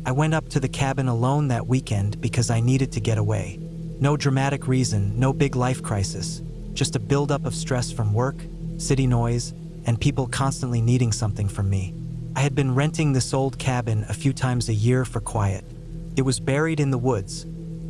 I went up to the cabin alone that weekend because I needed to get away. No dramatic reason, no big life crisis, just a buildup of stress from work, city noise, and people constantly needing something from me. I had been renting this old cabin a few times a year for quiet. It was buried in the woods,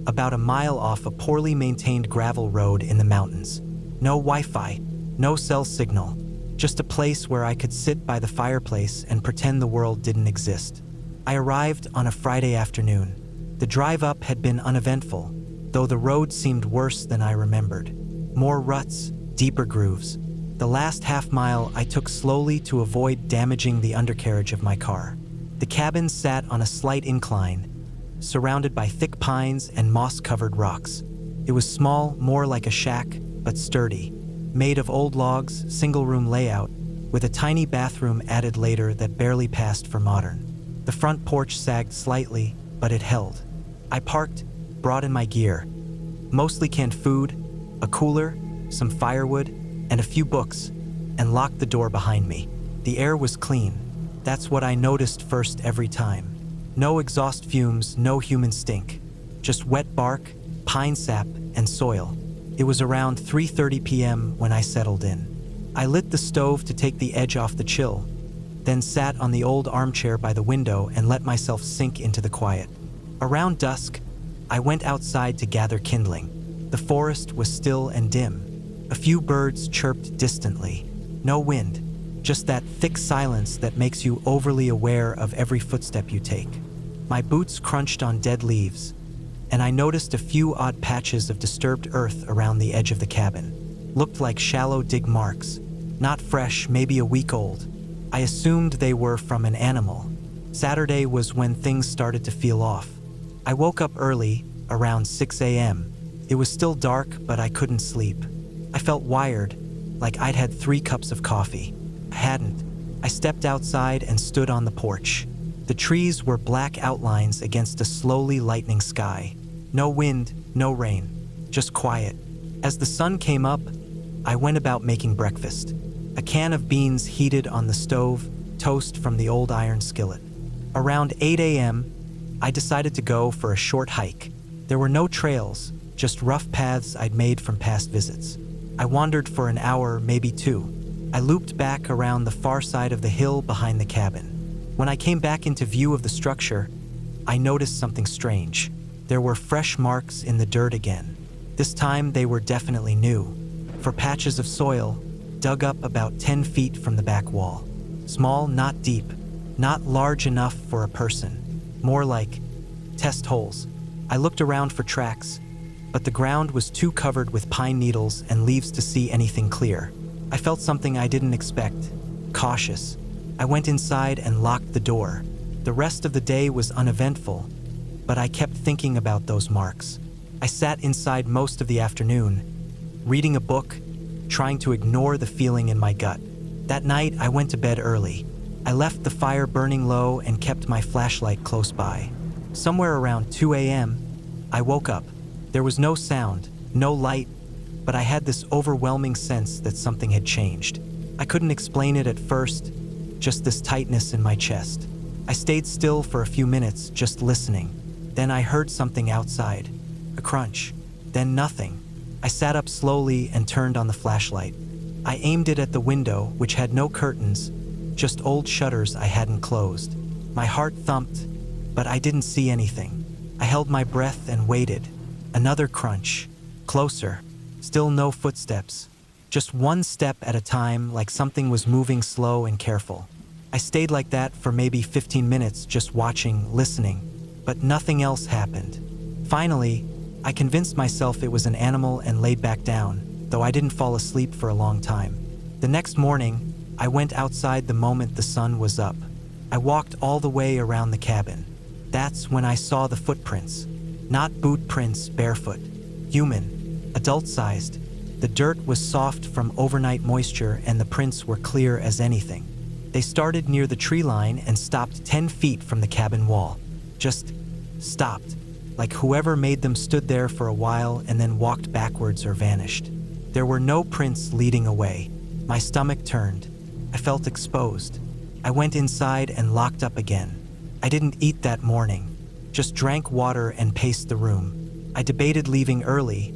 about a mile off a poorly maintained gravel road in the mountains. No Wi-Fi, no cell signal, just a place where I could sit by the fireplace and pretend the world didn't exist. I arrived on a Friday afternoon. The drive up had been uneventful, though the road seemed worse than I remembered. More ruts, deeper grooves. The last half mile I took slowly to avoid damaging the undercarriage of my car. The cabin sat on a slight incline, surrounded by thick pines and moss-covered rocks. It was small, more like a shack, but sturdy. Made of old logs, single-room layout, with a tiny bathroom added later that barely passed for modern. The front porch sagged slightly, but it held. I parked, brought in my gear. Mostly canned food, a cooler, some firewood, and a few books, and locked the door behind me. The air was clean. That's what I noticed first every time. No exhaust fumes, no human stink. Just wet bark, pine sap, and soil. It was around 3:30 p.m. when I settled in. I lit the stove to take the edge off the chill, then sat on the old armchair by the window and let myself sink into the quiet. Around dusk, I went outside to gather kindling. The forest was still and dim. A few birds chirped distantly. No wind, just that thick silence that makes you overly aware of every footstep you take. My boots crunched on dead leaves, and I noticed a few odd patches of disturbed earth around the edge of the cabin. Looked like shallow dig marks, not fresh, maybe a week old. I assumed they were from an animal. Saturday was when things started to feel off. I woke up early, around 6 a.m. It was still dark, but I couldn't sleep. I felt wired, like I'd had 3 cups of coffee. I hadn't. I stepped outside and stood on the porch. The trees were black outlines against a slowly lightening sky. No wind, no rain, just quiet. As the sun came up, I went about making breakfast. A can of beans heated on the stove, toast from the old iron skillet. Around 8 a.m., I decided to go for a short hike. There were no trails, just rough paths I'd made from past visits. I wandered for an hour, maybe 2. I looped back around the far side of the hill behind the cabin. When I came back into view of the structure, I noticed something strange. There were fresh marks in the dirt again. This time they were definitely new, for patches of soil dug up about 10 feet from the back wall. Small, not deep, not large enough for a person. More like test holes. I looked around for tracks, but the ground was too covered with pine needles and leaves to see anything clear. I felt something I didn't expect, cautious. I went inside and locked the door. The rest of the day was uneventful, but I kept thinking about those marks. I sat inside most of the afternoon, reading a book, trying to ignore the feeling in my gut. That night, I went to bed early. I left the fire burning low and kept my flashlight close by. Somewhere around 2 a.m., I woke up. There was no sound, no light, but I had this overwhelming sense that something had changed. I couldn't explain it at first, just this tightness in my chest. I stayed still for a few minutes, just listening. Then I heard something outside, a crunch, then nothing. I sat up slowly and turned on the flashlight. I aimed it at the window, which had no curtains, just old shutters I hadn't closed. My heart thumped, but I didn't see anything. I held my breath and waited. Another crunch, closer, still no footsteps. Just one step at a time, like something was moving slow and careful. I stayed like that for maybe 15 minutes, just watching, listening, but nothing else happened. Finally, I convinced myself it was an animal and laid back down, though I didn't fall asleep for a long time. The next morning, I went outside the moment the sun was up. I walked all the way around the cabin. That's when I saw the footprints. Not boot prints, barefoot. Human, adult-sized. The dirt was soft from overnight moisture and the prints were clear as anything. They started near the tree line and stopped 10 feet from the cabin wall. Just stopped, like whoever made them stood there for a while and then walked backwards or vanished. There were no prints leading away. My stomach turned. I felt exposed. I went inside and locked up again. I didn't eat that morning, just drank water and paced the room. I debated leaving early,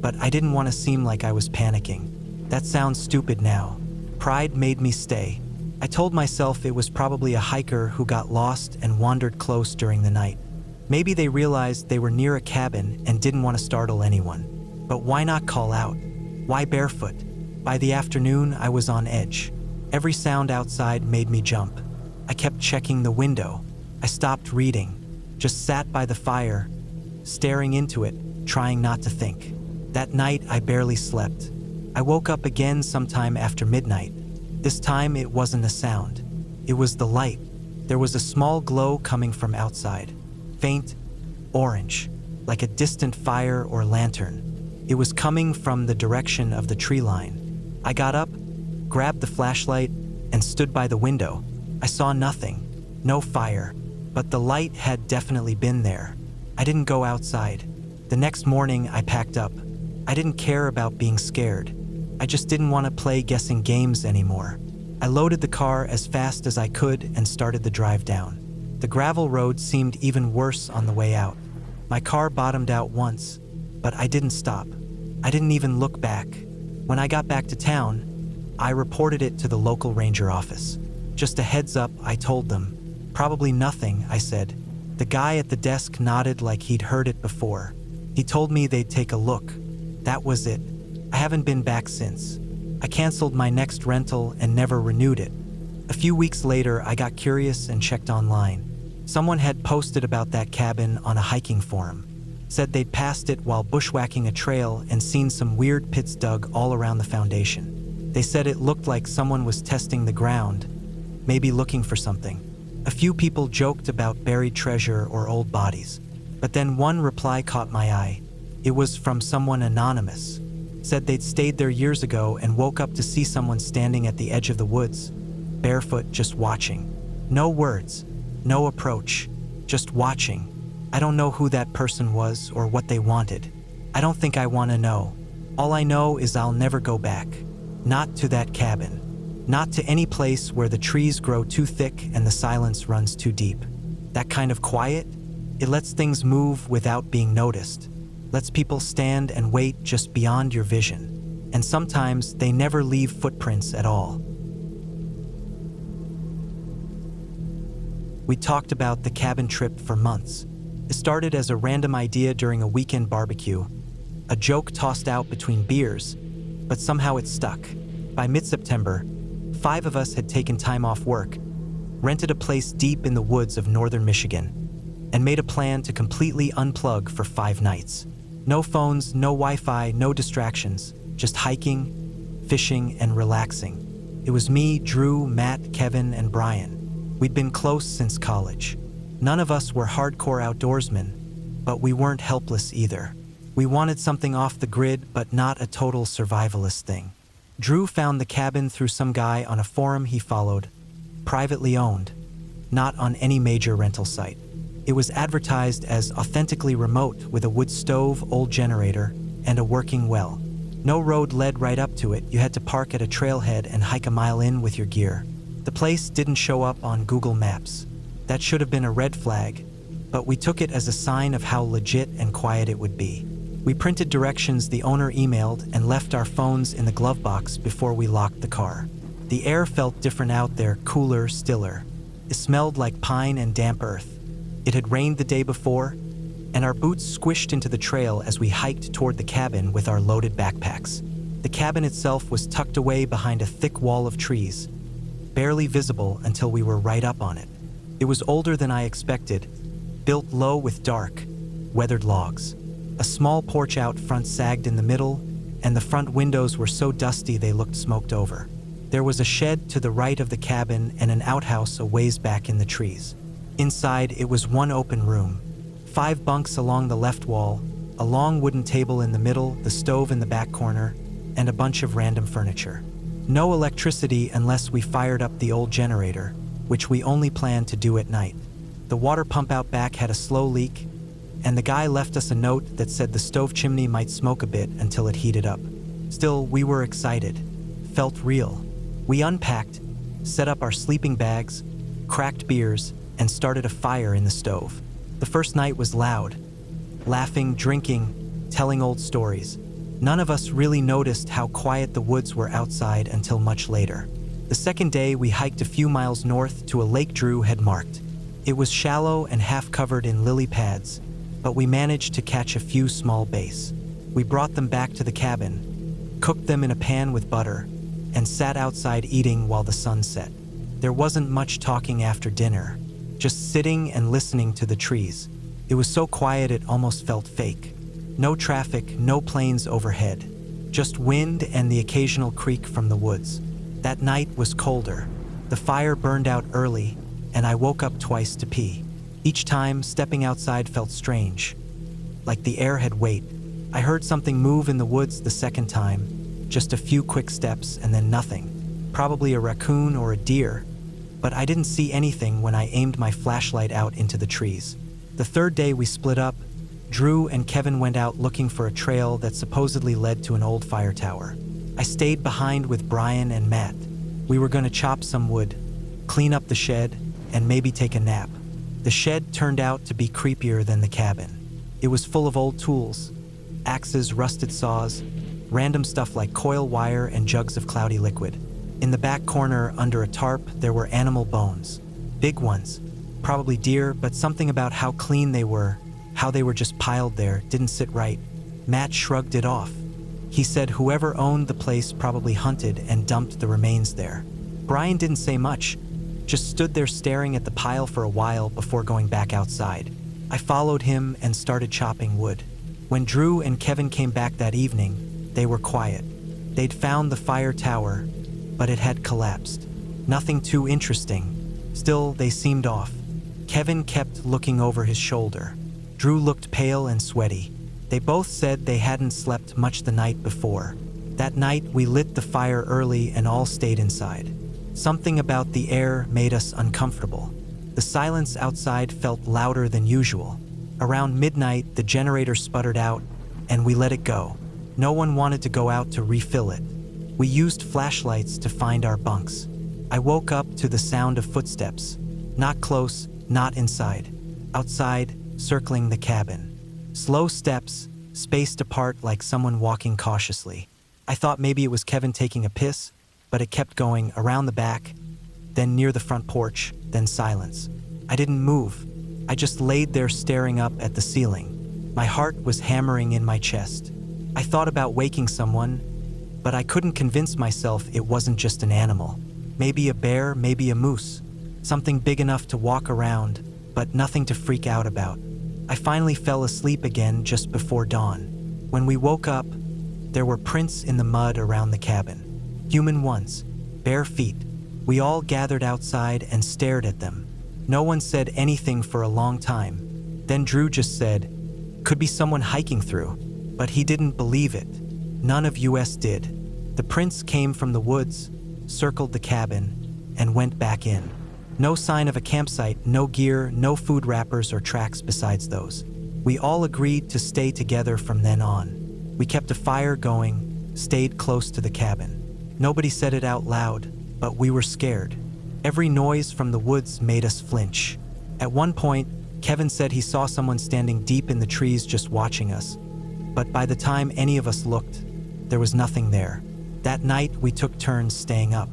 but I didn't want to seem like I was panicking. That sounds stupid now. Pride made me stay. I told myself it was probably a hiker who got lost and wandered close during the night. Maybe they realized they were near a cabin and didn't want to startle anyone. But why not call out? Why barefoot? By the afternoon, I was on edge. Every sound outside made me jump. I kept checking the window. I stopped reading, just sat by the fire, staring into it, trying not to think. That night, I barely slept. I woke up again sometime after midnight. This time, it wasn't a sound. It was the light. There was a small glow coming from outside. Faint, orange, like a distant fire or lantern. It was coming from the direction of the tree line. I got up, grabbed the flashlight, and stood by the window. I saw nothing, no fire, but the light had definitely been there. I didn't go outside. The next morning, I packed up. I didn't care about being scared. I just didn't want to play guessing games anymore. I loaded the car as fast as I could and started the drive down. The gravel road seemed even worse on the way out. My car bottomed out once, but I didn't stop. I didn't even look back. When I got back to town, I reported it to the local ranger office. Just a heads up, I told them. Probably nothing, I said. The guy at the desk nodded like he'd heard it before. He told me they'd take a look. That was it. I haven't been back since. I canceled my next rental and never renewed it. A few weeks later, I got curious and checked online. Someone had posted about that cabin on a hiking forum. Said they'd passed it while bushwhacking a trail and seen some weird pits dug all around the foundation. They said it looked like someone was testing the ground, maybe looking for something. A few people joked about buried treasure or old bodies. But then one reply caught my eye. It was from someone anonymous. Said they'd stayed there years ago and woke up to see someone standing at the edge of the woods, barefoot, just watching. No words, no approach, just watching. I don't know who that person was or what they wanted. I don't think I want to know. All I know is I'll never go back. Not to that cabin. Not to any place where the trees grow too thick and the silence runs too deep. That kind of quiet, it lets things move without being noticed. Lets people stand and wait just beyond your vision. And sometimes they never leave footprints at all. We talked about the cabin trip for months. It started as a random idea during a weekend barbecue, a joke tossed out between beers, but somehow it stuck. By mid-September, 5 of us had taken time off work, rented a place deep in the woods of northern Michigan, and made a plan to completely unplug for 5 nights. No phones, no Wi-Fi, no distractions, just hiking, fishing, and relaxing. It was me, Drew, Matt, Kevin, and Brian. We'd been close since college. None of us were hardcore outdoorsmen, but we weren't helpless either. We wanted something off the grid, but not a total survivalist thing. Drew found the cabin through some guy on a forum he followed, privately owned, not on any major rental site. It was advertised as authentically remote with a wood stove, old generator, and a working well. No road led right up to it. You had to park at a trailhead and hike a mile in with your gear. The place didn't show up on Google Maps. That should have been a red flag, but we took it as a sign of how legit and quiet it would be. We printed directions the owner emailed and left our phones in the glove box before we locked the car. The air felt different out there, cooler, stiller. It smelled like pine and damp earth. It had rained the day before, and our boots squished into the trail as we hiked toward the cabin with our loaded backpacks. The cabin itself was tucked away behind a thick wall of trees, barely visible until we were right up on it. It was older than I expected, built low with dark, weathered logs. A small porch out front sagged in the middle, and the front windows were so dusty they looked smoked over. There was a shed to the right of the cabin and an outhouse a ways back in the trees. Inside, it was one open room. 5 bunks along the left wall, a long wooden table in the middle, the stove in the back corner, and a bunch of random furniture. No electricity unless we fired up the old generator, which we only planned to do at night. The water pump out back had a slow leak, and the guy left us a note that said the stove chimney might smoke a bit until it heated up. Still, we were excited. Felt real. We unpacked, set up our sleeping bags, cracked beers, and started a fire in the stove. The first night was loud. Laughing, drinking, telling old stories. None of us really noticed how quiet the woods were outside until much later. The second day, we hiked a few miles north to a lake Drew had marked. It was shallow and half covered in lily pads, but we managed to catch a few small bass. We brought them back to the cabin, cooked them in a pan with butter, and sat outside eating while the sun set. There wasn't much talking after dinner, just sitting and listening to the trees. It was so quiet it almost felt fake. No traffic, no planes overhead, just wind and the occasional creak from the woods. That night was colder. The fire burned out early, and I woke up twice to pee. Each time, stepping outside felt strange, like the air had weight. I heard something move in the woods the second time, just a few quick steps and then nothing. Probably a raccoon or a deer, but I didn't see anything when I aimed my flashlight out into the trees. The third day we split up. Drew and Kevin went out looking for a trail that supposedly led to an old fire tower. I stayed behind with Brian and Matt. We were going to chop some wood, clean up the shed, and maybe take a nap. The shed turned out to be creepier than the cabin. It was full of old tools, axes, rusted saws, random stuff like coil wire and jugs of cloudy liquid. In the back corner, under a tarp, there were animal bones. Big ones, probably deer, but something about how clean they were, how they were just piled there, didn't sit right. Matt shrugged it off. He said whoever owned the place probably hunted and dumped the remains there. Brian didn't say much, just stood there staring at the pile for a while before going back outside. I followed him and started chopping wood. When Drew and Kevin came back that evening, they were quiet. They'd found the fire tower, but it had collapsed. Nothing too interesting. Still, they seemed off. Kevin kept looking over his shoulder. Drew looked pale and sweaty. They both said they hadn't slept much the night before. That night, we lit the fire early and all stayed inside. Something about the air made us uncomfortable. The silence outside felt louder than usual. Around midnight, the generator sputtered out, and we let it go. No one wanted to go out to refill it. We used flashlights to find our bunks. I woke up to the sound of footsteps. Not close, not inside. Outside, circling the cabin. Slow steps, spaced apart like someone walking cautiously. I thought maybe it was Kevin taking a piss, but it kept going around the back, then near the front porch, then silence. I didn't move. I just laid there staring up at the ceiling. My heart was hammering in my chest. I thought about waking someone, but I couldn't convince myself it wasn't just an animal. Maybe a bear, maybe a moose. Something big enough to walk around, but nothing to freak out about. I finally fell asleep again just before dawn. When we woke up, there were prints in the mud around the cabin. Human ones, bare feet. We all gathered outside and stared at them. No one said anything for a long time. Then Drew just said, "Could be someone hiking through," but he didn't believe it. None of us did. The prints came from the woods, circled the cabin, and went back in. No sign of a campsite, no gear, no food wrappers or tracks besides those. We all agreed to stay together from then on. We kept a fire going, stayed close to the cabin. Nobody said it out loud, but we were scared. Every noise from the woods made us flinch. At one point, Kevin said he saw someone standing deep in the trees just watching us. But by the time any of us looked, there was nothing there. That night, we took turns staying up.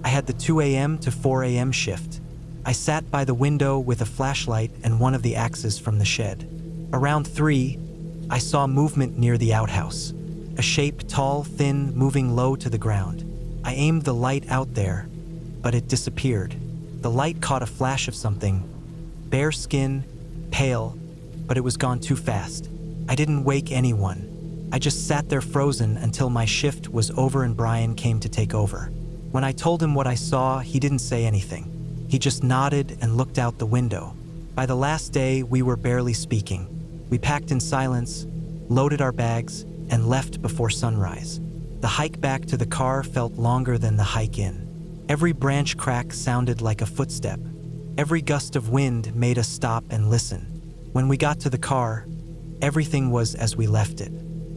I had the 2 a.m. to 4 a.m. shift. I sat by the window with a flashlight and one of the axes from the shed. Around 3, I saw movement near the outhouse. A shape, tall, thin, moving low to the ground. I aimed the light out there, but it disappeared. The light caught a flash of something. Bare skin, pale, but it was gone too fast. I didn't wake anyone. I just sat there frozen until my shift was over and Brian came to take over. When I told him what I saw, he didn't say anything. He just nodded and looked out the window. By the last day, we were barely speaking. We packed in silence, loaded our bags, and left before sunrise. The hike back to the car felt longer than the hike in. Every branch crack sounded like a footstep. Every gust of wind made us stop and listen. When we got to the car, everything was as we left it.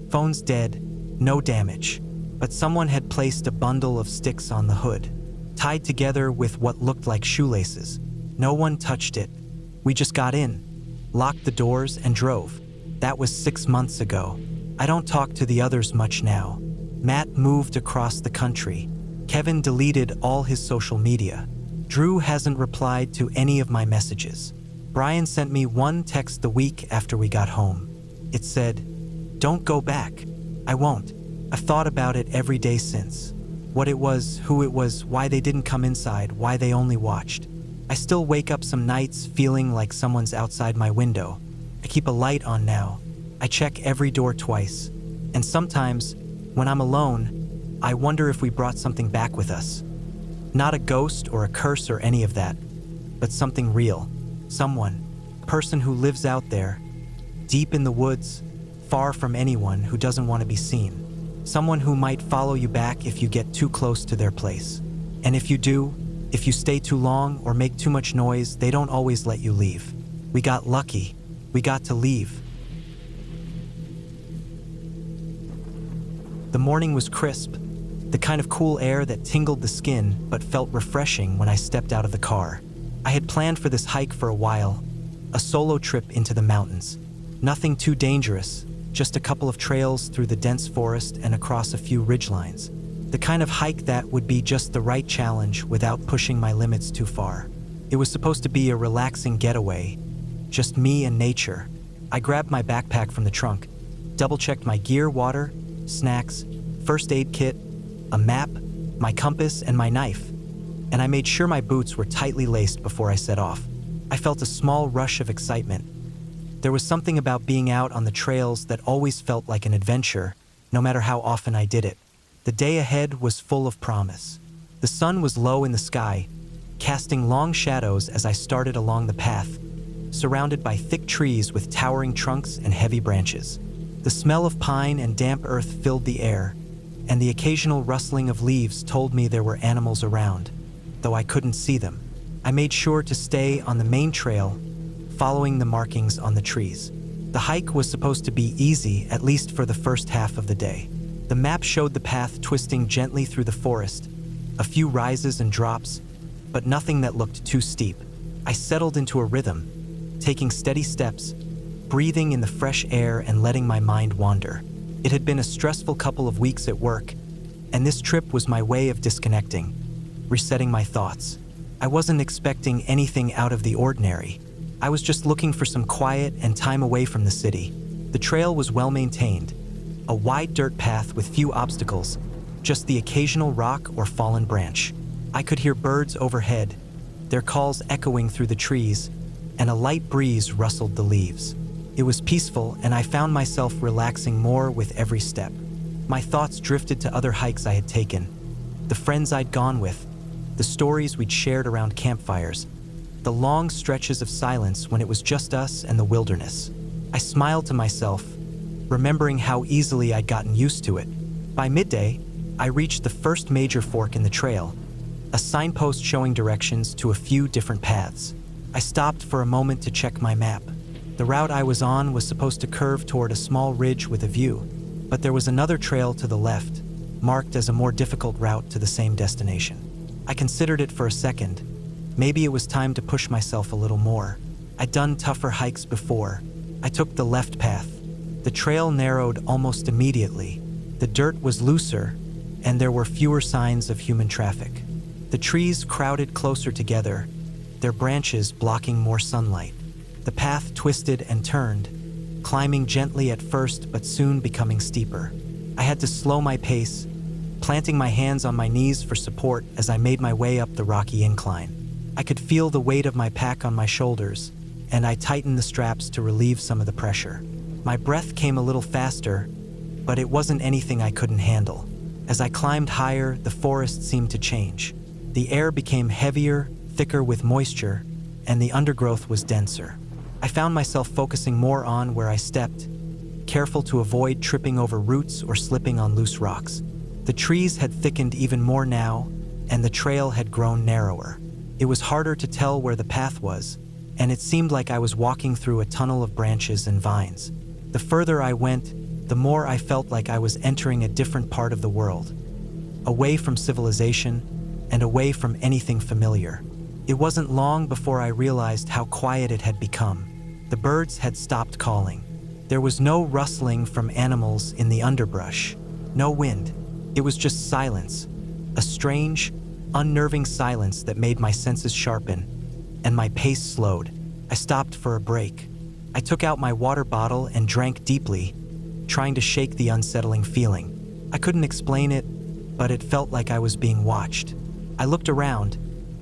Phone's dead, no damage, but someone had placed a bundle of sticks on the hood, tied together with what looked like shoelaces. No one touched it. We just got in, locked the doors, and drove. That was 6 months ago. I don't talk to the others much now. Matt moved across the country. Kevin deleted all his social media. Drew hasn't replied to any of my messages. Brian sent me one text the week after we got home. It said, "Don't go back." I won't. I've thought about it every day since. What it was, who it was, why they didn't come inside, why they only watched. I still wake up some nights feeling like someone's outside my window. I keep a light on now. I check every door twice. And sometimes, when I'm alone, I wonder if we brought something back with us. Not a ghost or a curse or any of that, but something real. Someone, person who lives out there, deep in the woods, far from anyone, who doesn't want to be seen. Someone who might follow you back if you get too close to their place. And if you do, if you stay too long or make too much noise, they don't always let you leave. We got lucky. We got to leave. The morning was crisp, the kind of cool air that tingled the skin but felt refreshing when I stepped out of the car. I had planned for this hike for a while, a solo trip into the mountains. Nothing too dangerous, just a couple of trails through the dense forest and across a few ridgelines. The kind of hike that would be just the right challenge without pushing my limits too far. It was supposed to be a relaxing getaway, just me and nature. I grabbed my backpack from the trunk, double-checked my gear, water, snacks, first aid kit, a map, my compass, and my knife. And I made sure my boots were tightly laced before I set off. I felt a small rush of excitement. There was something about being out on the trails that always felt like an adventure, no matter how often I did it. The day ahead was full of promise. The sun was low in the sky, casting long shadows as I started along the path, surrounded by thick trees with towering trunks and heavy branches. The smell of pine and damp earth filled the air, and the occasional rustling of leaves told me there were animals around, though I couldn't see them. I made sure to stay on the main trail, following the markings on the trees. The hike was supposed to be easy, at least for the first half of the day. The map showed the path twisting gently through the forest, a few rises and drops, but nothing that looked too steep. I settled into a rhythm, taking steady steps, breathing in the fresh air and letting my mind wander. It had been a stressful couple of weeks at work, and this trip was my way of disconnecting, resetting my thoughts. I wasn't expecting anything out of the ordinary. I was just looking for some quiet and time away from the city. The trail was well maintained, a wide dirt path with few obstacles, just the occasional rock or fallen branch. I could hear birds overhead, their calls echoing through the trees, and a light breeze rustled the leaves. It was peaceful, and I found myself relaxing more with every step. My thoughts drifted to other hikes I had taken, the friends I'd gone with, the stories we'd shared around campfires, the long stretches of silence when it was just us and the wilderness. I smiled to myself, remembering how easily I'd gotten used to it. By midday, I reached the first major fork in the trail, a signpost showing directions to a few different paths. I stopped for a moment to check my map. The route I was on was supposed to curve toward a small ridge with a view, but there was another trail to the left, marked as a more difficult route to the same destination. I considered it for a second. Maybe it was time to push myself a little more. I'd done tougher hikes before. I took the left path. The trail narrowed almost immediately. The dirt was looser, and there were fewer signs of human traffic. The trees crowded closer together, their branches blocking more sunlight. The path twisted and turned, climbing gently at first but soon becoming steeper. I had to slow my pace, planting my hands on my knees for support as I made my way up the rocky incline. I could feel the weight of my pack on my shoulders, and I tightened the straps to relieve some of the pressure. My breath came a little faster, but it wasn't anything I couldn't handle. As I climbed higher, the forest seemed to change. The air became heavier, thicker with moisture, and the undergrowth was denser. I found myself focusing more on where I stepped, careful to avoid tripping over roots or slipping on loose rocks. The trees had thickened even more now, and the trail had grown narrower. It was harder to tell where the path was, and it seemed like I was walking through a tunnel of branches and vines. The further I went, the more I felt like I was entering a different part of the world, away from civilization and away from anything familiar. It wasn't long before I realized how quiet it had become. The birds had stopped calling. There was no rustling from animals in the underbrush, no wind. It was just silence, a strange, unnerving silence that made my senses sharpen, and my pace slowed. I stopped for a break. I took out my water bottle and drank deeply, trying to shake the unsettling feeling. I couldn't explain it, but it felt like I was being watched. I looked around,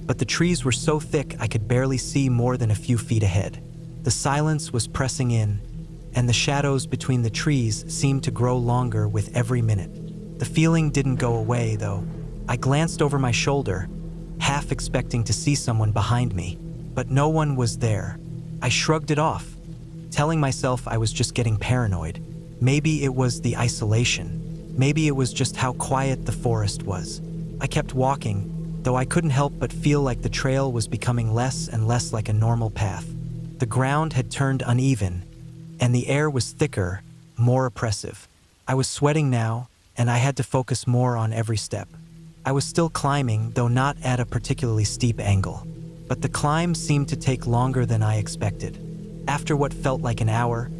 but the trees were so thick I could barely see more than a few feet ahead. The silence was pressing in, and the shadows between the trees seemed to grow longer with every minute. The feeling didn't go away, though. I glanced over my shoulder, half expecting to see someone behind me, but no one was there. I shrugged it off, telling myself I was just getting paranoid. Maybe it was the isolation. Maybe it was just how quiet the forest was. I kept walking, though I couldn't help but feel like the trail was becoming less and less like a normal path. The ground had turned uneven, and the air was thicker, more oppressive. I was sweating now, and I had to focus more on every step. I was still climbing, though not at a particularly steep angle. But the climb seemed to take longer than I expected. After what felt like an hour,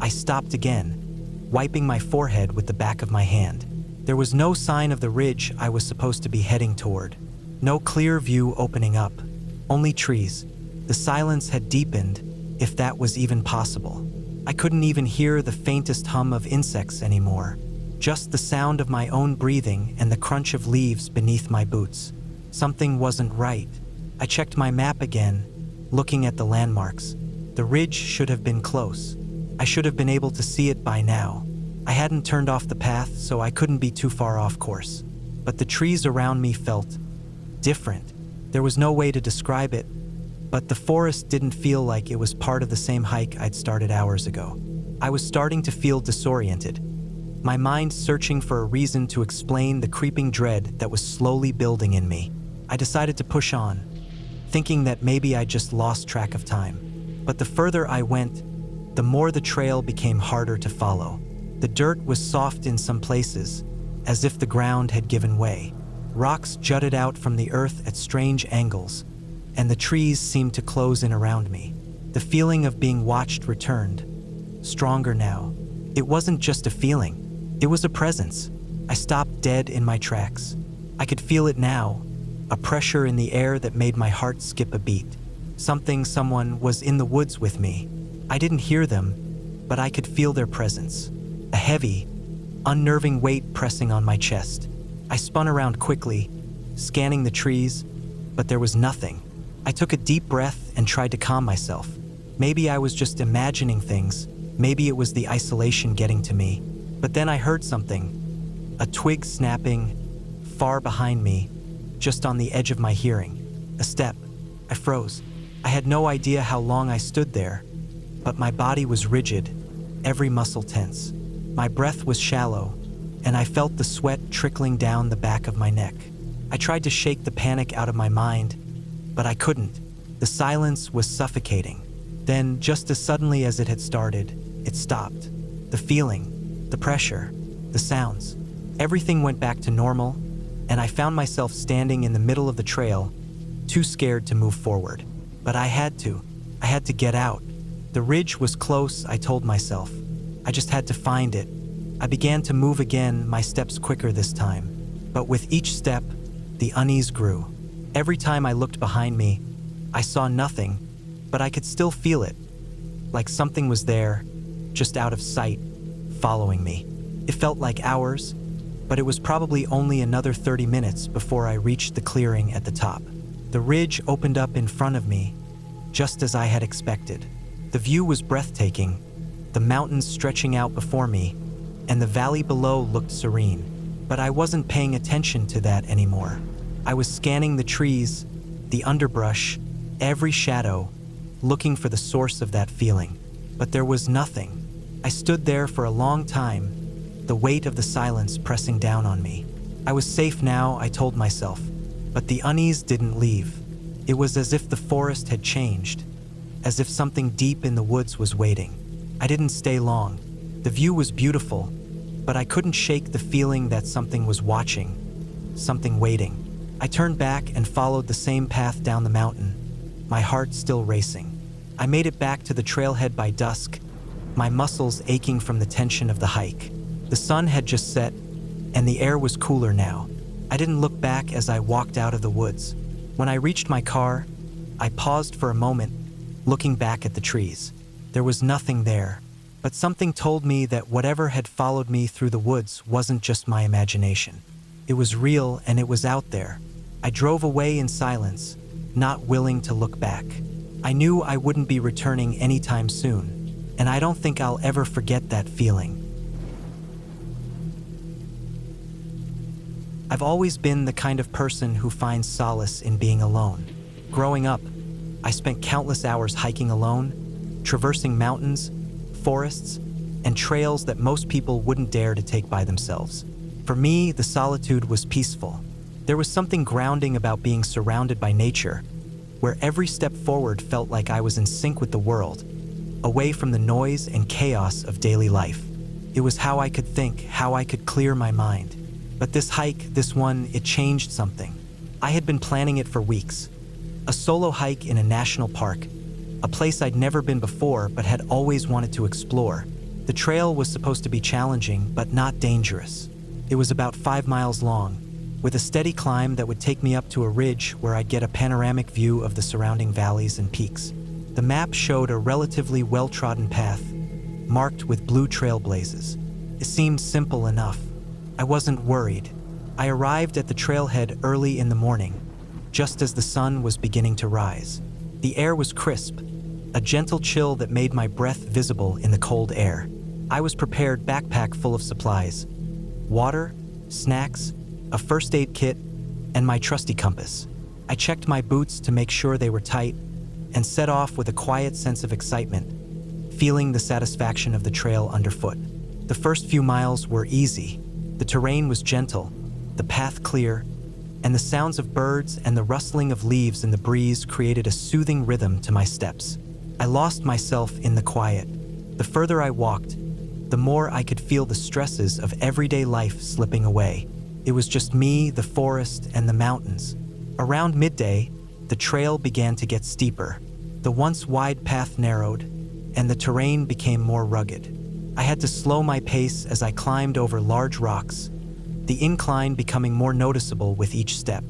I stopped again, wiping my forehead with the back of my hand. There was no sign of the ridge I was supposed to be heading toward. No clear view opening up, only trees. The silence had deepened, if that was even possible. I couldn't even hear the faintest hum of insects anymore, just the sound of my own breathing and the crunch of leaves beneath my boots. Something wasn't right. I checked my map again, looking at the landmarks. The ridge should have been close. I should have been able to see it by now. I hadn't turned off the path, so I couldn't be too far off course. But the trees around me felt different. There was no way to describe it, but the forest didn't feel like it was part of the same hike I'd started hours ago. I was starting to feel disoriented, my mind searching for a reason to explain the creeping dread that was slowly building in me. I decided to push on, thinking that maybe I just lost track of time. But the further I went, the more the trail became harder to follow. The dirt was soft in some places, as if the ground had given way. Rocks jutted out from the earth at strange angles, and the trees seemed to close in around me. The feeling of being watched returned, stronger now. It wasn't just a feeling, it was a presence. I stopped dead in my tracks. I could feel it now, a pressure in the air that made my heart skip a beat. Someone was in the woods with me. I didn't hear them, but I could feel their presence. A heavy, unnerving weight pressing on my chest. I spun around quickly, scanning the trees, but there was nothing. I took a deep breath and tried to calm myself. Maybe I was just imagining things. Maybe it was the isolation getting to me. But then I heard something. A twig snapping, far behind me, just on the edge of my hearing. A step. I froze. I had no idea how long I stood there, but my body was rigid, every muscle tense. My breath was shallow, and I felt the sweat trickling down the back of my neck. I tried to shake the panic out of my mind, but I couldn't. The silence was suffocating. Then, just as suddenly as it had started, it stopped. The feeling, the pressure, the sounds, everything went back to normal, and I found myself standing in the middle of the trail, too scared to move forward. But I had to get out. The ridge was close, I told myself. I just had to find it. I began to move again, my steps quicker this time. But with each step, the unease grew. Every time I looked behind me, I saw nothing, but I could still feel it. Like something was there, just out of sight, following me. It felt like hours, but it was probably only another 30 minutes before I reached the clearing at the top. The ridge opened up in front of me, just as I had expected. The view was breathtaking, the mountains stretching out before me, and the valley below looked serene. But I wasn't paying attention to that anymore. I was scanning the trees, the underbrush, every shadow, looking for the source of that feeling. But there was nothing. I stood there for a long time, the weight of the silence pressing down on me. I was safe now, I told myself, but the unease didn't leave. It was as if the forest had changed, as if something deep in the woods was waiting. I didn't stay long. The view was beautiful, but I couldn't shake the feeling that something was watching, something waiting. I turned back and followed the same path down the mountain, my heart still racing. I made it back to the trailhead by dusk, my muscles aching from the tension of the hike. The sun had just set, and the air was cooler now. I didn't look back as I walked out of the woods. When I reached my car, I paused for a moment, looking back at the trees. There was nothing there, but something told me that whatever had followed me through the woods wasn't just my imagination. It was real and it was out there. I drove away in silence, not willing to look back. I knew I wouldn't be returning anytime soon, and I don't think I'll ever forget that feeling. I've always been the kind of person who finds solace in being alone. Growing up, I spent countless hours hiking alone, traversing mountains, forests, and trails that most people wouldn't dare to take by themselves. For me, the solitude was peaceful. There was something grounding about being surrounded by nature, where every step forward felt like I was in sync with the world, away from the noise and chaos of daily life. It was how I could think, how I could clear my mind. But this hike, this one, it changed something. I had been planning it for weeks. A solo hike in a national park, a place I'd never been before but had always wanted to explore. The trail was supposed to be challenging but not dangerous. It was about 5 miles long, with a steady climb that would take me up to a ridge where I'd get a panoramic view of the surrounding valleys and peaks. The map showed a relatively well-trodden path, marked with blue trailblazes. It seemed simple enough. I wasn't worried. I arrived at the trailhead early in the morning, just as the sun was beginning to rise. The air was crisp, a gentle chill that made my breath visible in the cold air. I was prepared, backpack full of supplies: water, snacks, a first aid kit, and my trusty compass. I checked my boots to make sure they were tight and set off with a quiet sense of excitement, feeling the satisfaction of the trail underfoot. The first few miles were easy. The terrain was gentle, the path clear, and the sounds of birds and the rustling of leaves in the breeze created a soothing rhythm to my steps. I lost myself in the quiet. The further I walked, the more I could feel the stresses of everyday life slipping away. It was just me, the forest, and the mountains. Around midday, the trail began to get steeper. The once wide path narrowed, and the terrain became more rugged. I had to slow my pace as I climbed over large rocks, the incline becoming more noticeable with each step.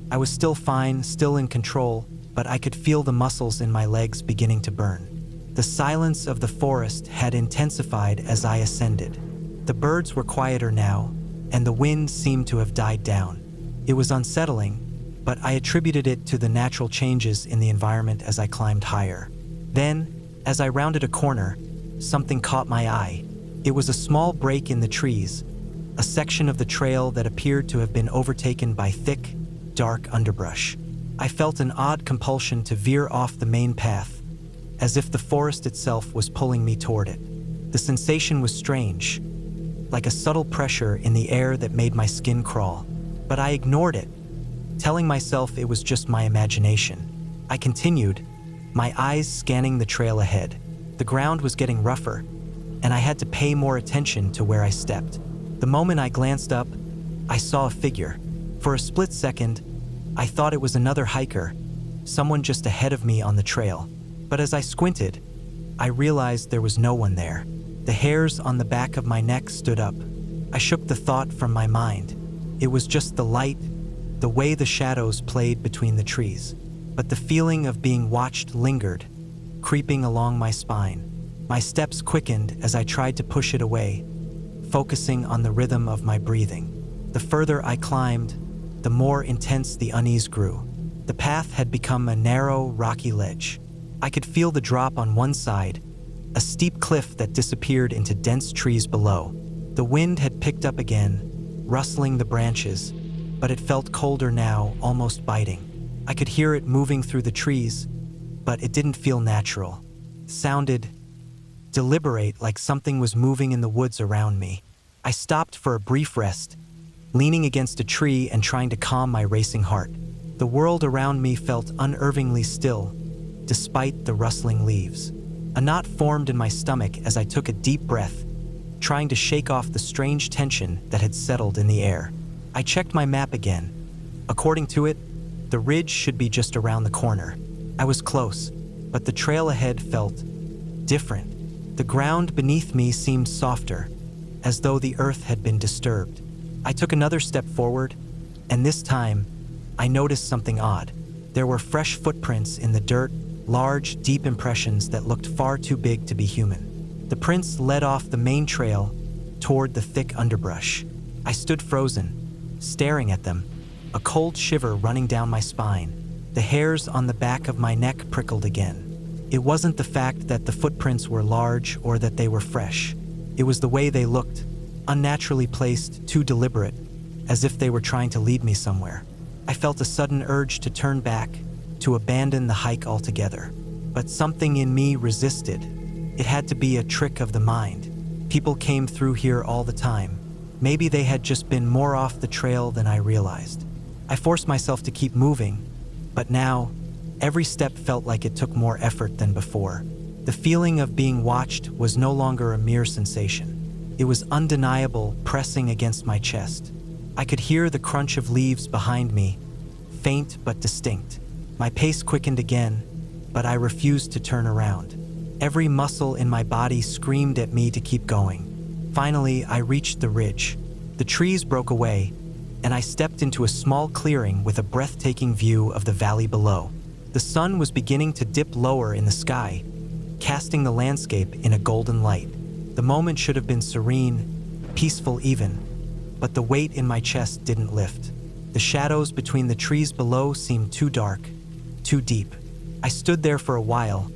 I was still fine, still in control, but I could feel the muscles in my legs beginning to burn. The silence of the forest had intensified as I ascended. The birds were quieter now, and the wind seemed to have died down. It was unsettling, but I attributed it to the natural changes in the environment as I climbed higher. Then, as I rounded a corner, something caught my eye. It was a small break in the trees, a section of the trail that appeared to have been overtaken by thick, dark underbrush. I felt an odd compulsion to veer off the main path, as if the forest itself was pulling me toward it. The sensation was strange, like a subtle pressure in the air that made my skin crawl. But I ignored it, telling myself it was just my imagination. I continued, my eyes scanning the trail ahead. The ground was getting rougher, and I had to pay more attention to where I stepped. The moment I glanced up, I saw a figure. For a split second, I thought it was another hiker, someone just ahead of me on the trail. But as I squinted, I realized there was no one there. The hairs on the back of my neck stood up. I shook the thought from my mind. It was just the light, the way the shadows played between the trees. But the feeling of being watched lingered, creeping along my spine. My steps quickened as I tried to push it away, focusing on the rhythm of my breathing. The further I climbed, the more intense the unease grew. The path had become a narrow, rocky ledge. I could feel the drop on one side, a steep cliff that disappeared into dense trees below. The wind had picked up again, rustling the branches, but it felt colder now, almost biting. I could hear it moving through the trees, but it didn't feel natural. It sounded deliberate, like something was moving in the woods around me. I stopped for a brief rest, leaning against a tree and trying to calm my racing heart. The world around me felt unnervingly still, despite the rustling leaves. A knot formed in my stomach as I took a deep breath, trying to shake off the strange tension that had settled in the air. I checked my map again, According to it, the ridge should be just around the corner. I was close, but the trail ahead felt different. The ground beneath me seemed softer, as though the earth had been disturbed. I took another step forward, and this time, I noticed something odd. There were fresh footprints in the dirt, large, deep impressions that looked far too big to be human. The prints led off the main trail toward the thick underbrush. I stood frozen, staring at them, a cold shiver running down my spine. The hairs on the back of my neck prickled again. It wasn't the fact that the footprints were large or that they were fresh. It was the way they looked, unnaturally placed, too deliberate, as if they were trying to lead me somewhere. I felt a sudden urge to turn back, to abandon the hike altogether. But something in me resisted. It had to be a trick of the mind. People came through here all the time. Maybe they had just been more off the trail than I realized. I forced myself to keep moving, but now, every step felt like it took more effort than before. The feeling of being watched was no longer a mere sensation. It was undeniable, pressing against my chest. I could hear the crunch of leaves behind me, faint but distinct. My pace quickened again, but I refused to turn around. Every muscle in my body screamed at me to keep going. Finally, I reached the ridge. The trees broke away, and I stepped into a small clearing with a breathtaking view of the valley below. The sun was beginning to dip lower in the sky, casting the landscape in a golden light. The moment should have been serene, peaceful even, but the weight in my chest didn't lift. The shadows between the trees below seemed too dark, too deep. I stood there for a while,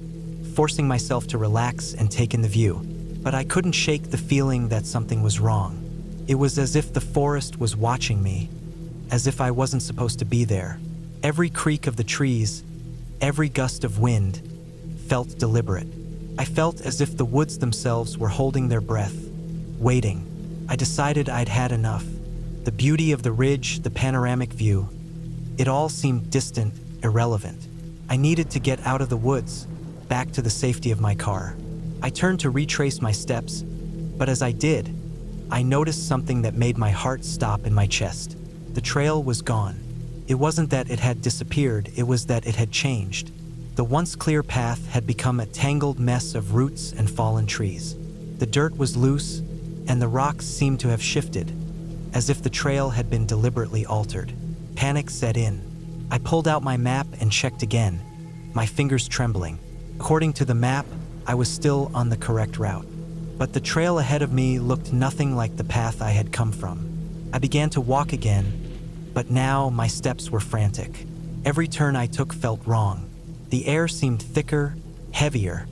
forcing myself to relax and take in the view, but I couldn't shake the feeling that something was wrong. It was as if the forest was watching me, as if I wasn't supposed to be there. Every creak of the trees, every gust of wind, felt deliberate. I felt as if the woods themselves were holding their breath, waiting. I decided I'd had enough. The beauty of the ridge, the panoramic view, it all seemed distant, irrelevant. I needed to get out of the woods, back to the safety of my car. I turned to retrace my steps, but as I did, I noticed something that made my heart stop in my chest. The trail was gone. It wasn't that it had disappeared, it was that it had changed. The once clear path had become a tangled mess of roots and fallen trees. The dirt was loose, and the rocks seemed to have shifted, as if the trail had been deliberately altered. Panic set in. I pulled out my map and checked again, my fingers trembling. According to the map, I was still on the correct route. But the trail ahead of me looked nothing like the path I had come from. I began to walk again, but now my steps were frantic. Every turn I took felt wrong. The air seemed thicker, heavier,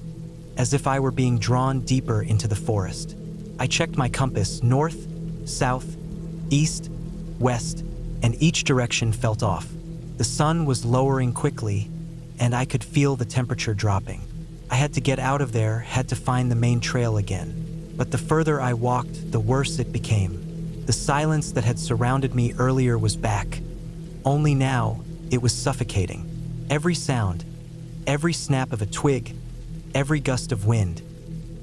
as if I were being drawn deeper into the forest. I checked my compass: north, south, east, west, and each direction felt off. The sun was lowering quickly, and I could feel the temperature dropping. I had to get out of there, had to find the main trail again. But the further I walked, the worse it became. The silence that had surrounded me earlier was back. Only now, it was suffocating. Every sound, every snap of a twig, every gust of wind,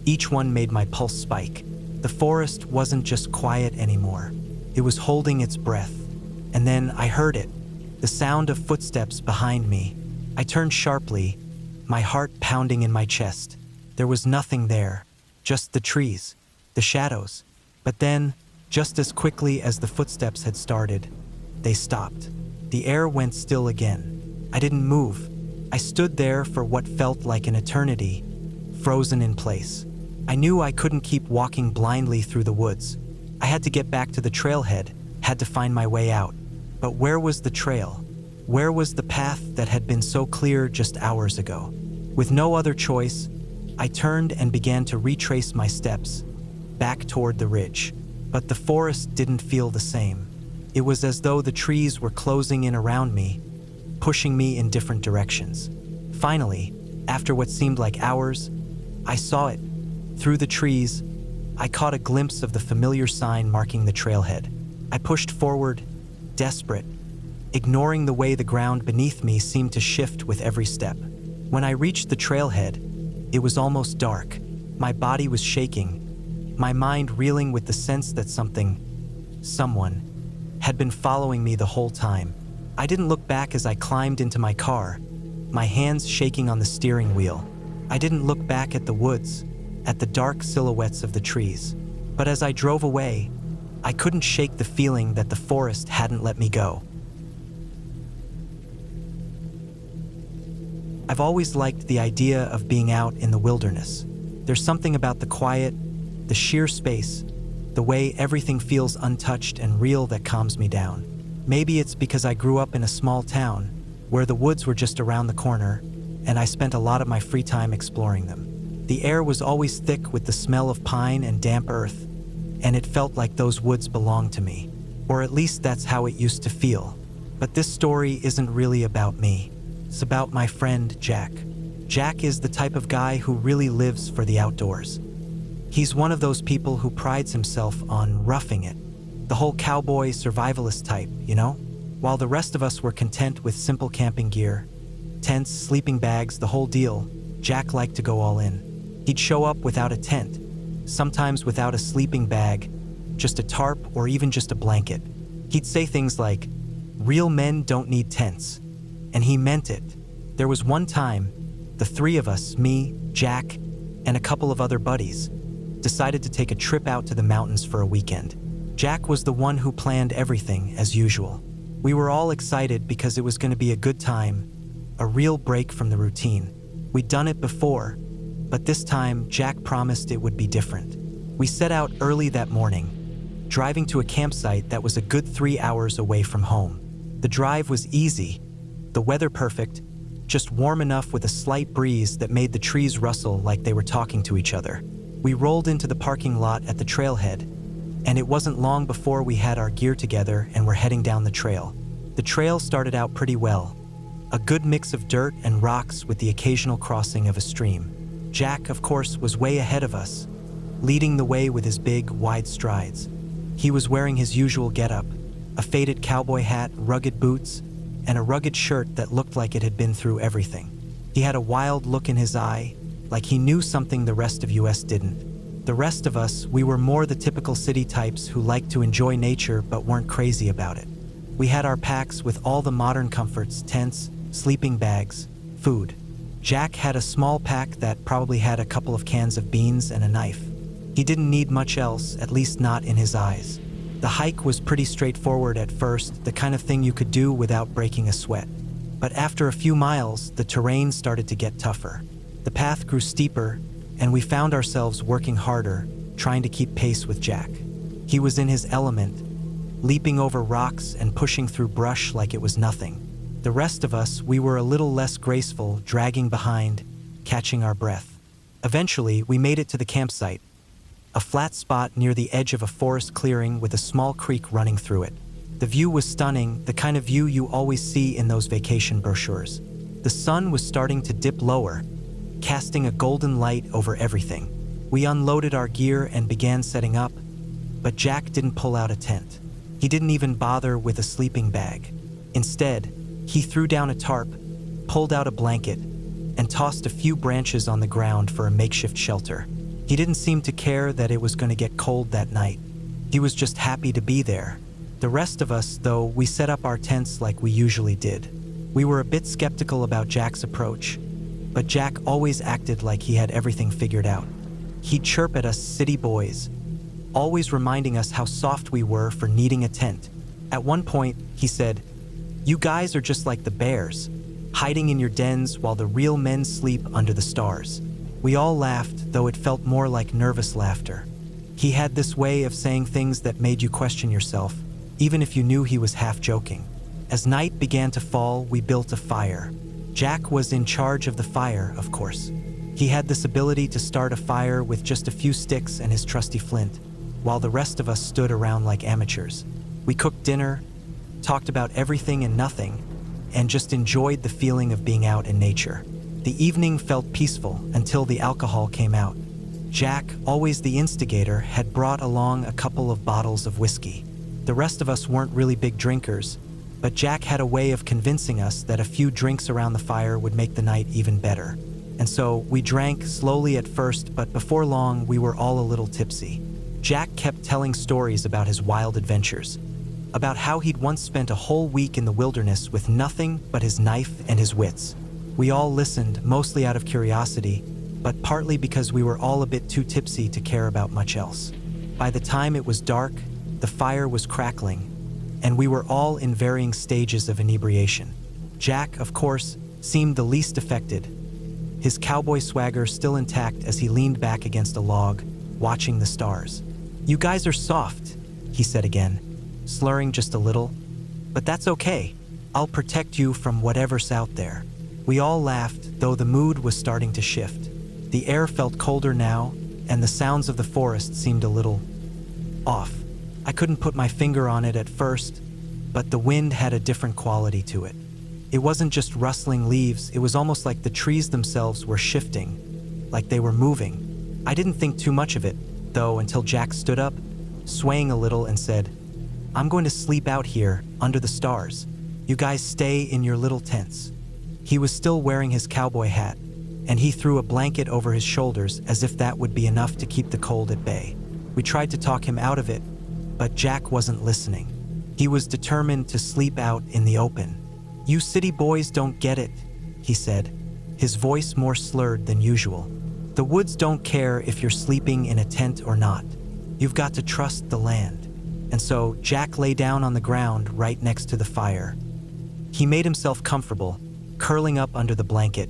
each one made my pulse spike. The forest wasn't just quiet anymore. It was holding its breath. And then I heard it, the sound of footsteps behind me. I turned sharply, my heart pounding in my chest. There was nothing there, just the trees, the shadows. But then, just as quickly as the footsteps had started, they stopped. The air went still again. I didn't move. I stood there for what felt like an eternity, frozen in place. I knew I couldn't keep walking blindly through the woods. I had to get back to the trailhead, had to find my way out. But where was the trail? Where was the path that had been so clear just hours ago? With no other choice, I turned and began to retrace my steps, back toward the ridge. But the forest didn't feel the same. It was as though the trees were closing in around me, pushing me in different directions. Finally, after what seemed like hours, I saw it. Through the trees, I caught a glimpse of the familiar sign marking the trailhead. I pushed forward, desperate, ignoring the way the ground beneath me seemed to shift with every step. When I reached the trailhead, it was almost dark. My body was shaking, my mind reeling with the sense that someone, had been following me the whole time. I didn't look back as I climbed into my car, my hands shaking on the steering wheel. I didn't look back at the woods, at the dark silhouettes of the trees. But as I drove away, I couldn't shake the feeling that the forest hadn't let me go. I've always liked the idea of being out in the wilderness. There's something about the quiet, the sheer space, the way everything feels untouched and real that calms me down. Maybe it's because I grew up in a small town where the woods were just around the corner, and I spent a lot of my free time exploring them. The air was always thick with the smell of pine and damp earth, and it felt like those woods belonged to me. Or at least that's how it used to feel. But this story isn't really about me. It's about my friend, Jack. Jack is the type of guy who really lives for the outdoors. He's one of those people who prides himself on roughing it. The whole cowboy survivalist type, you know? While the rest of us were content with simple camping gear, tents, sleeping bags, the whole deal, Jack liked to go all in. He'd show up without a tent, sometimes without a sleeping bag, just a tarp or even just a blanket. He'd say things like, "Real men don't need tents." And he meant it. There was one time, the three of us, me, Jack, and a couple of other buddies, decided to take a trip out to the mountains for a weekend. Jack was the one who planned everything, as usual. We were all excited because it was going to be a good time, a real break from the routine. We'd done it before, but this time Jack promised it would be different. We set out early that morning, driving to a campsite that was a good 3 hours away from home. The drive was easy, the weather perfect, just warm enough with a slight breeze that made the trees rustle like they were talking to each other. We rolled into the parking lot at the trailhead, and it wasn't long before we had our gear together and were heading down the trail. The trail started out pretty well, a good mix of dirt and rocks with the occasional crossing of a stream. Jack, of course, was way ahead of us, leading the way with his big, wide strides. He was wearing his usual getup, a faded cowboy hat, rugged boots, and a rugged shirt that looked like it had been through everything. He had a wild look in his eye, like he knew something the rest of us didn't. The rest of us, we were more the typical city types who liked to enjoy nature but weren't crazy about it. We had our packs with all the modern comforts, tents, sleeping bags, food. Jack had a small pack that probably had a couple of cans of beans and a knife. He didn't need much else, at least not in his eyes. The hike was pretty straightforward at first, the kind of thing you could do without breaking a sweat. But after a few miles, the terrain started to get tougher. The path grew steeper, and we found ourselves working harder, trying to keep pace with Jack. He was in his element, leaping over rocks and pushing through brush like it was nothing. The rest of us, we were a little less graceful, dragging behind, catching our breath. Eventually, we made it to the campsite, a flat spot near the edge of a forest clearing with a small creek running through it. The view was stunning, the kind of view you always see in those vacation brochures. The sun was starting to dip lower, casting a golden light over everything. We unloaded our gear and began setting up, but Jack didn't pull out a tent. He didn't even bother with a sleeping bag. Instead, he threw down a tarp, pulled out a blanket, and tossed a few branches on the ground for a makeshift shelter. He didn't seem to care that it was going to get cold that night. He was just happy to be there. The rest of us, though, we set up our tents like we usually did. We were a bit skeptical about Jack's approach, but Jack always acted like he had everything figured out. He'd chirp at us city boys, always reminding us how soft we were for needing a tent. At one point, he said, "You guys are just like the bears, hiding in your dens while the real men sleep under the stars." We all laughed, though it felt more like nervous laughter. He had this way of saying things that made you question yourself, even if you knew he was half joking. As night began to fall, we built a fire. Jack was in charge of the fire, of course. He had this ability to start a fire with just a few sticks and his trusty flint, while the rest of us stood around like amateurs. We cooked dinner, talked about everything and nothing, and just enjoyed the feeling of being out in nature. The evening felt peaceful until the alcohol came out. Jack, always the instigator, had brought along a couple of bottles of whiskey. The rest of us weren't really big drinkers, but Jack had a way of convincing us that a few drinks around the fire would make the night even better. And so we drank slowly at first, but before long we were all a little tipsy. Jack kept telling stories about his wild adventures. about how he'd once spent a whole week in the wilderness with nothing but his knife and his wits. We all listened, mostly out of curiosity, but partly because we were all a bit too tipsy to care about much else. By the time it was dark, the fire was crackling, and we were all in varying stages of inebriation. Jack, of course, seemed the least affected, his cowboy swagger still intact as he leaned back against a log, watching the stars. "You guys are soft," he said again, slurring just a little. "But that's okay. I'll protect you from whatever's out there." We all laughed, though the mood was starting to shift. The air felt colder now, and the sounds of the forest seemed a little off. I couldn't put my finger on it at first, but the wind had a different quality to it. It wasn't just rustling leaves, it was almost like the trees themselves were shifting, like they were moving. I didn't think too much of it, though, until Jack stood up, swaying a little, and said, "I'm going to sleep out here, under the stars. You guys stay in your little tents." He was still wearing his cowboy hat, and he threw a blanket over his shoulders as if that would be enough to keep the cold at bay. We tried to talk him out of it, but Jack wasn't listening. He was determined to sleep out in the open. "You city boys don't get it," he said, his voice more slurred than usual. "The woods don't care if you're sleeping in a tent or not. You've got to trust the land." And so Jack lay down on the ground right next to the fire. He made himself comfortable, curling up under the blanket,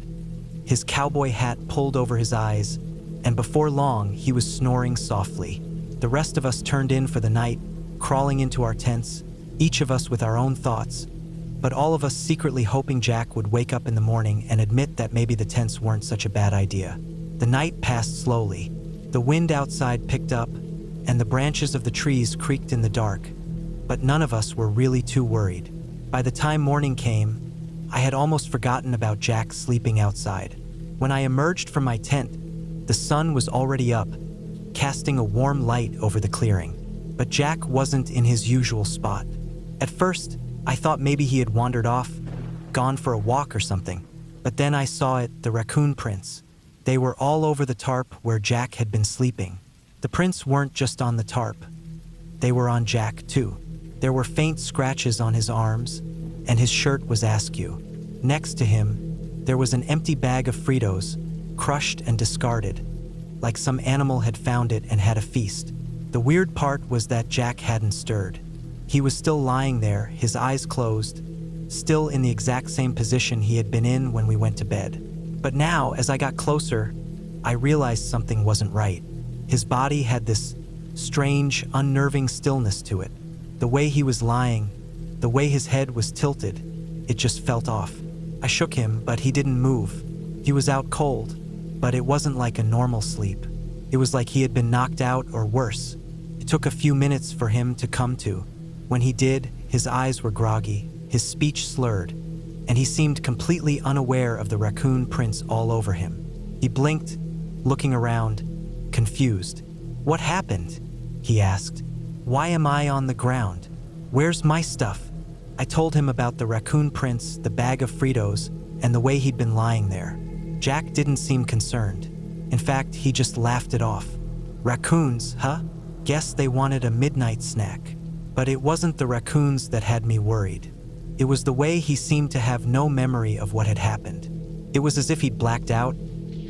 his cowboy hat pulled over his eyes, and before long he was snoring softly. The rest of us turned in for the night, crawling into our tents, each of us with our own thoughts, but all of us secretly hoping Jack would wake up in the morning and admit that maybe the tents weren't such a bad idea. The night passed slowly. The wind outside picked up, and the branches of the trees creaked in the dark, but none of us were really too worried. By the time morning came, I had almost forgotten about Jack sleeping outside. When I emerged from my tent, the sun was already up, casting a warm light over the clearing. But Jack wasn't in his usual spot. At first, I thought maybe he had wandered off, gone for a walk or something. But then I saw it, the raccoon prints. They were all over the tarp where Jack had been sleeping. The prints weren't just on the tarp. They were on Jack, too. There were faint scratches on his arms, and his shirt was askew. Next to him, there was an empty bag of Fritos, crushed and discarded, like some animal had found it and had a feast. The weird part was that Jack hadn't stirred. He was still lying there, his eyes closed, still in the exact same position he had been in when we went to bed. But now, as I got closer, I realized something wasn't right. His body had this strange, unnerving stillness to it. The way he was lying, the way his head was tilted, it just felt off. I shook him, but he didn't move. He was out cold, but it wasn't like a normal sleep. It was like he had been knocked out or worse. It took a few minutes for him to come to. When he did, his eyes were groggy, his speech slurred, and he seemed completely unaware of the raccoon prints all over him. He blinked, looking around, confused. "What happened?" he asked. "Why am I on the ground? Where's my stuff?" I told him about the raccoon prints, the bag of Fritos, and the way he'd been lying there. Jack didn't seem concerned. In fact, he just laughed it off. "Raccoons, huh? Guess they wanted a midnight snack." But it wasn't the raccoons that had me worried. It was the way he seemed to have no memory of what had happened. It was as if he'd blacked out,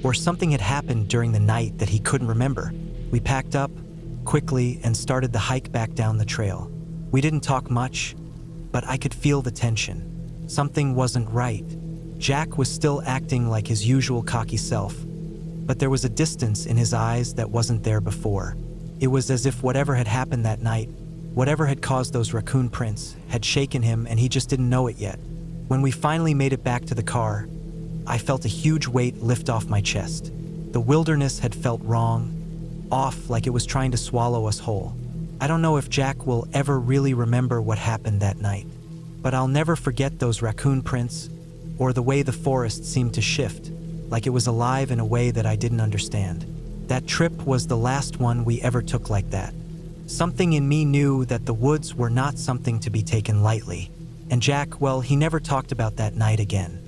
or something had happened during the night that he couldn't remember. We packed up quickly and started the hike back down the trail. We didn't talk much, but I could feel the tension. Something wasn't right. Jack was still acting like his usual cocky self, but there was a distance in his eyes that wasn't there before. It was as if whatever had happened that night, whatever had caused those raccoon prints, had shaken him and he just didn't know it yet. When we finally made it back to the car, I felt a huge weight lift off my chest. The wilderness had felt wrong, off, like it was trying to swallow us whole. I don't know if Jack will ever really remember what happened that night, but I'll never forget those raccoon prints or the way the forest seemed to shift, like it was alive in a way that I didn't understand. That trip was the last one we ever took like that. Something in me knew that the woods were not something to be taken lightly, and Jack, well, he never talked about that night again.